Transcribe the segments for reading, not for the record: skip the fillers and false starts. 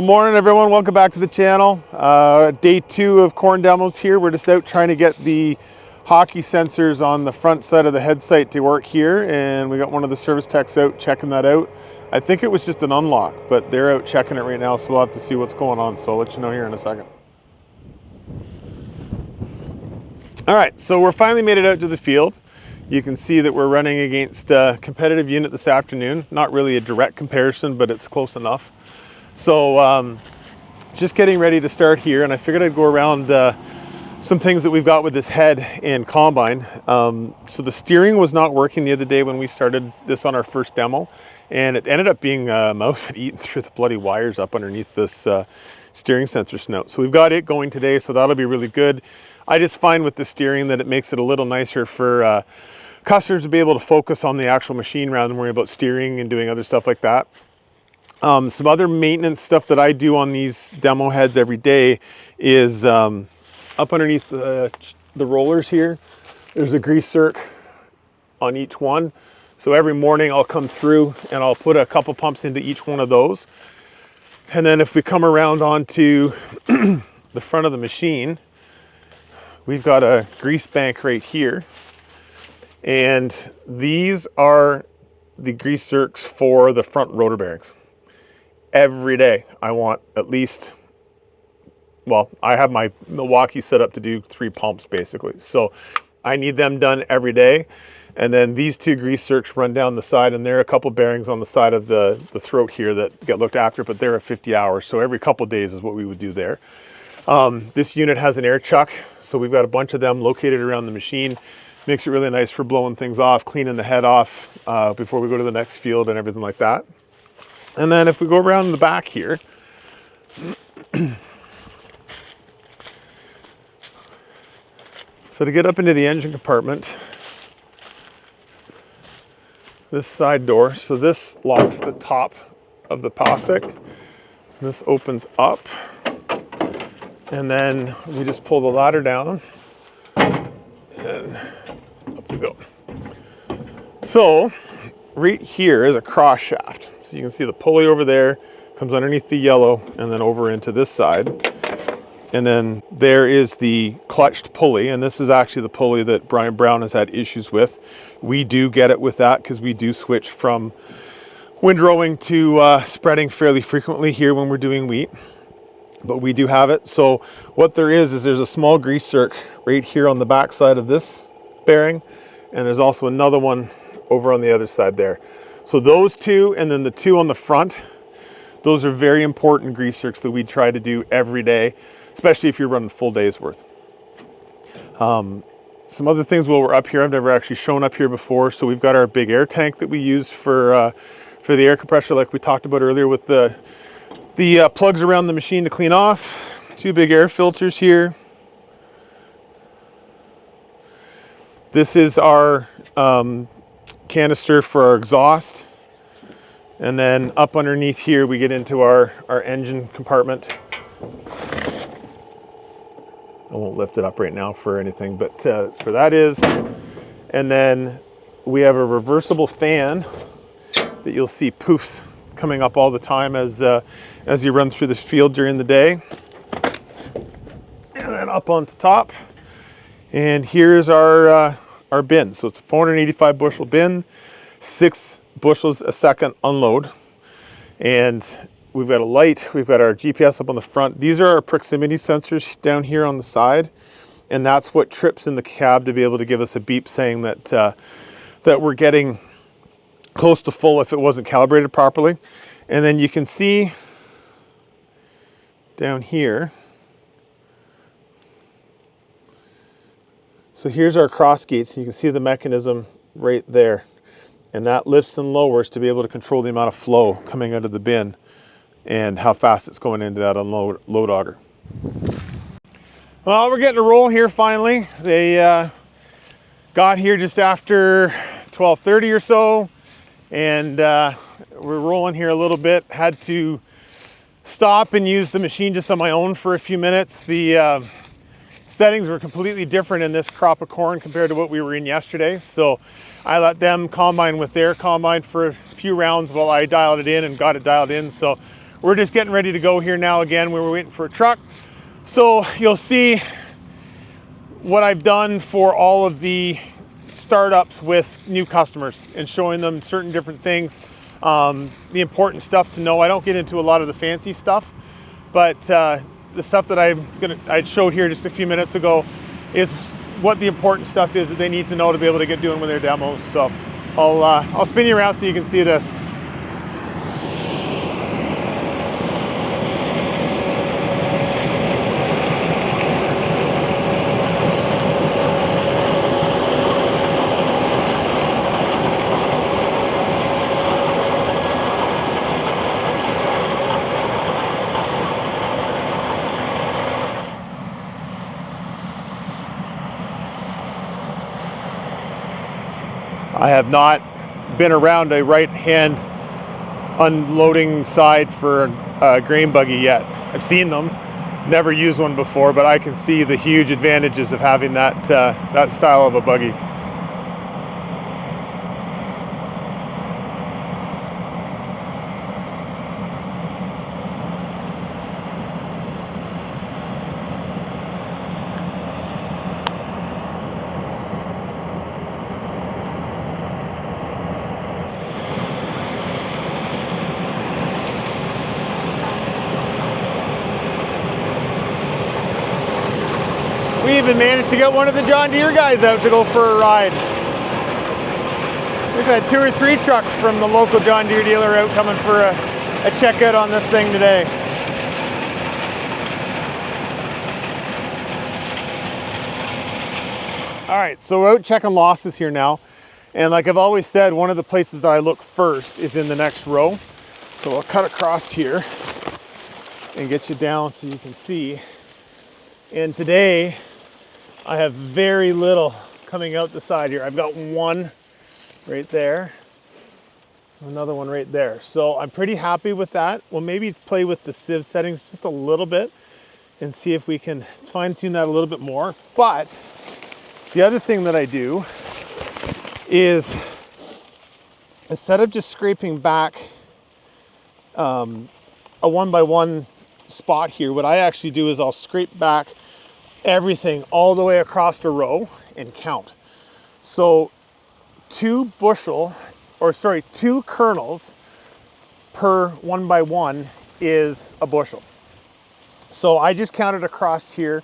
Well, morning everyone, welcome back to the channel. Day 2 of corn demos here. We're just out trying to get the hockey sensors on the front side of the head sight to work here, and we got one of the service techs out checking that out. I think it was just an unlock, but they're out checking it right now, so we'll have to see what's going on. So I'll let you know here in a second. All right, so we're finally made it out to the field. You can see that we're running against a competitive unit this afternoon. Not really a direct comparison, but it's close enough. So just getting ready to start here, and I figured I'd go around some things that we've got with this head and combine. So the steering was not working the other day when we started this on our first demo, and it ended up being a mouse had eaten through the bloody wires up underneath this steering sensor snout. So we've got it going today, so that'll be really good. I just find with the steering that it makes it a little nicer for customers to be able to focus on the actual machine rather than worry about steering and doing other stuff like that. Some other maintenance stuff that I do on these demo heads every day is up underneath the rollers here, there's a grease zerk on each one. So every morning I'll come through and I'll put a couple pumps into each one of those. And then if we come around onto the front of the machine, we've got a grease bank right here. And these are the grease zerks for the front rotor bearings. Every day I want at least, well, I have my Milwaukee set up to do 3 pumps basically. So I need them done every day. And then these 2 grease zerks run down the side, and there are a couple bearings on the side of the throat here that get looked after, but they're at 50 hours. So every couple days is what we would do there. This unit has an air chuck. So we've got a bunch of them located around the machine. Makes it really nice for blowing things off, cleaning the head off before we go to the next field and everything like that. And then if we go around the back here, so to get up into the engine compartment, this side door, so this locks the top of the plastic. This opens up, and then we just pull the ladder down, and up we go. So right here is a cross shaft. So you can see the pulley over there, comes underneath the yellow and then over into this side. And then there is the clutched pulley, and this is actually the pulley that Brian Brown has had issues with. We do get it with that because we do switch from windrowing to spreading fairly frequently here when we're doing wheat. But we do have it. So what there is there's a small grease zerk right here on the back side of this bearing, and there's also another one over on the other side there. So those 2, and then the 2 on the front, those are very important grease zerks that we try to do every day, especially if you're running full day's worth. Some other things while we're up here, I've never actually shown up here before. So we've got our big air tank that we use for the air compressor, like we talked about earlier, with the plugs around the machine to clean off. 2 big air filters here. This is our canister for our exhaust, and then up underneath here we get into our engine compartment. I won't lift it up right now for anything, but for that is, and then we have a reversible fan that you'll see poofs coming up all the time as you run through the field during the day. And then up onto top, and here's our bin. So it's a 485 bushel bin, 6 bushels a second unload. And we've got a light, we've got our GPS up on the front. These are our proximity sensors down here on the side. And that's what trips in the cab to be able to give us a beep saying that, that we're getting close to full if it wasn't calibrated properly. And then you can see down here, so here's our cross gates, and you can see the mechanism right there. And that lifts and lowers to be able to control the amount of flow coming out of the bin and how fast it's going into that load auger. Well, we're getting a roll here finally. They got here just after 12:30 or so, and we're rolling here a little bit. Had to stop and use the machine just on my own for a few minutes. The settings were completely different in this crop of corn compared to what we were in yesterday. So I let them combine with their combine for a few rounds while I dialed it in and got it dialed in. So we're just getting ready to go here now again. We were waiting for a truck. So you'll see what I've done for all of the startups with new customers and showing them certain different things, the important stuff to know. I don't get into a lot of the fancy stuff, but the stuff that I showed here just a few minutes ago is what the important stuff is that they need to know to be able to get doing with their demos. So I'll spin you around so you can see this. I have not been around a right-hand unloading side for a grain buggy yet. I've seen them, never used one before, but I can see the huge advantages of having that, that style of a buggy. We even managed to get one of the John Deere guys out to go for a ride. We've had 2 or 3 trucks from the local John Deere dealer out coming for a checkout on this thing today. All right, so we're out checking losses here now. And like I've always said, one of the places that I look first is in the next row. So I'll cut across here and get you down so you can see. And today, I have very little coming out the side here. I've got one right there, another one right there. So I'm pretty happy with that. We'll maybe play with the sieve settings just a little bit and see if we can fine tune that a little bit more. But the other thing that I do is, instead of just scraping back a 1x1 spot here, what I actually do is I'll scrape back everything all the way across the row and count. So 2 kernels per 1x1 is a bushel. So I just counted across here.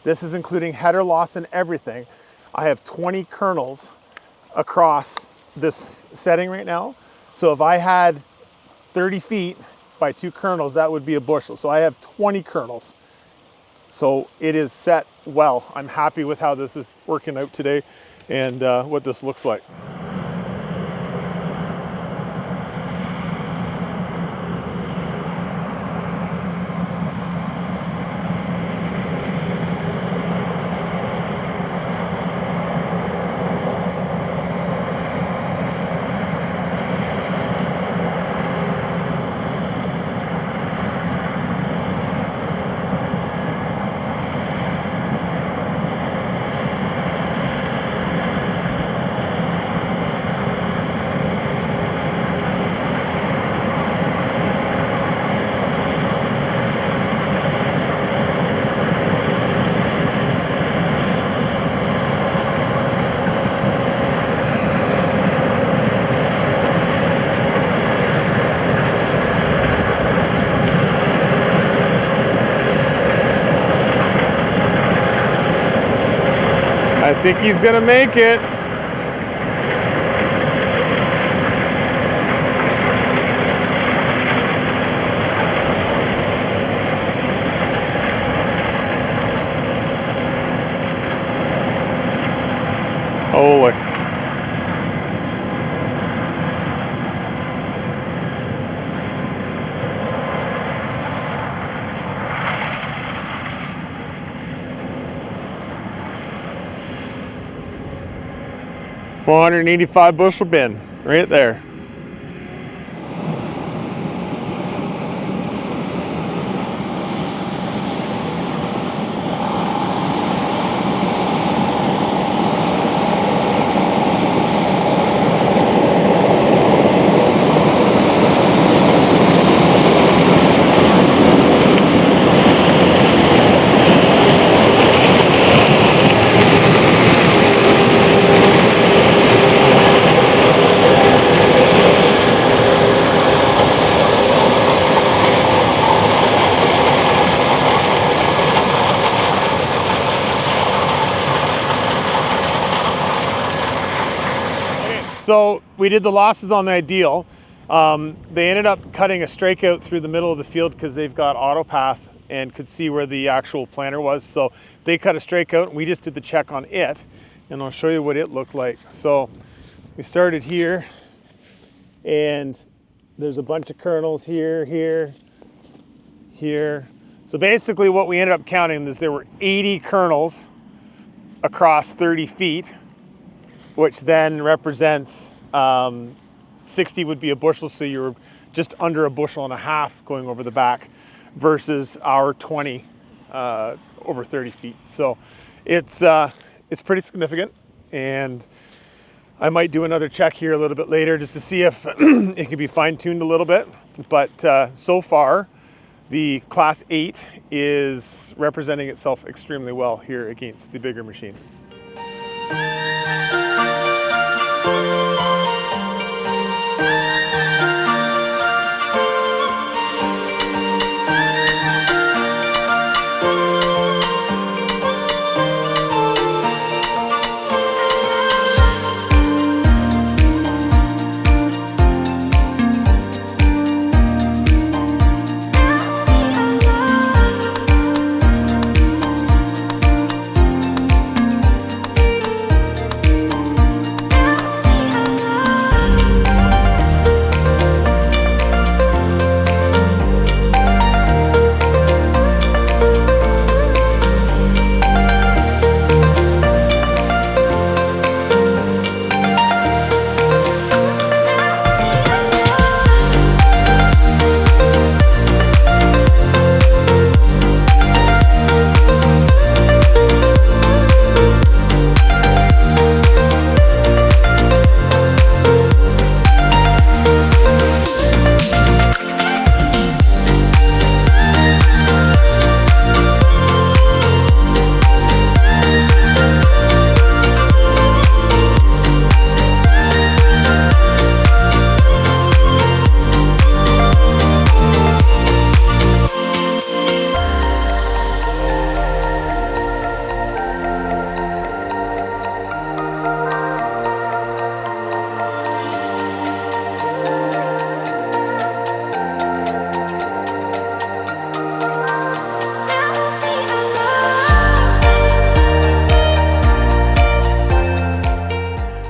This is including header loss and everything. I have 20 kernels across this setting right now. So if I had 30 feet by 2 kernels, that would be a bushel. So I have 20 kernels. So it is set well. I'm happy with how this is working out today and what this looks like. I think he's gonna make it. Holy. $485 bushel bin right there. So we did the losses on the ideal. They ended up cutting a strikeout through the middle of the field because they've got autopath and could see where the actual planter was. So they cut a strikeout and we just did the check on it. And I'll show you what it looked like. So we started here and there's a bunch of kernels here, here, here. So basically what we ended up counting is there were 80 kernels across 30 feet, which then represents 60 would be a bushel, so you're just under a bushel and a half going over the back versus our 20 over 30 feet. So it's pretty significant, and I might do another check here a little bit later just to see if it can be fine-tuned a little bit. But so far, the Class 8 is representing itself extremely well here against the bigger machine.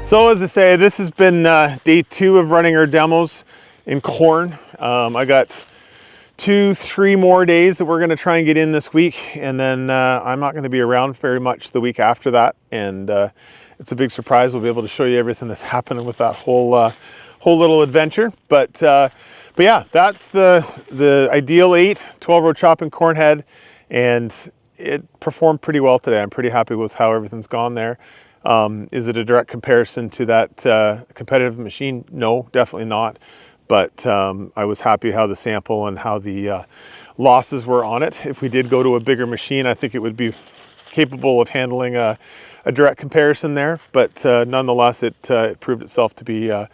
So as I say, this has been day 2 of running our demos in corn. I got 2-3 more days that we're going to try and get in this week, and then I'm not going to be around very much the week after that, and it's a big surprise. We'll be able to show you everything that's happening with that whole little adventure. But yeah, that's the Ideal 8 12-row chopping corn head, and it performed pretty well today. I'm pretty happy with how everything's gone there. Is it a direct comparison to that competitive machine? No, definitely not. But I was happy how the sample and how the losses were on it. If we did go to a bigger machine, I think it would be capable of handling a direct comparison there. But nonetheless, it proved itself to be a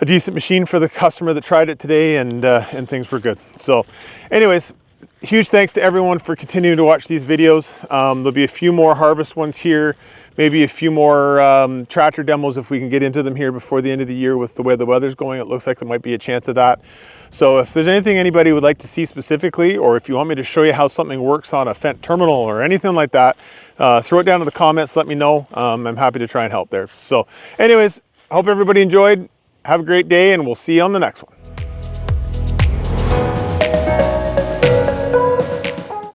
decent machine for the customer that tried it today, and things were good. So anyways, huge thanks to everyone for continuing to watch these videos. There'll be a few more harvest ones here, maybe a few more tractor demos if we can get into them here before the end of the year with the way the weather's going. It looks like there might be a chance of that. So if there's anything anybody would like to see specifically, or if you want me to show you how something works on a Fendt terminal or anything like that, throw it down in the comments, let me know. I'm happy to try and help there. So anyways, I hope everybody enjoyed. Have a great day, and we'll see you on the next one.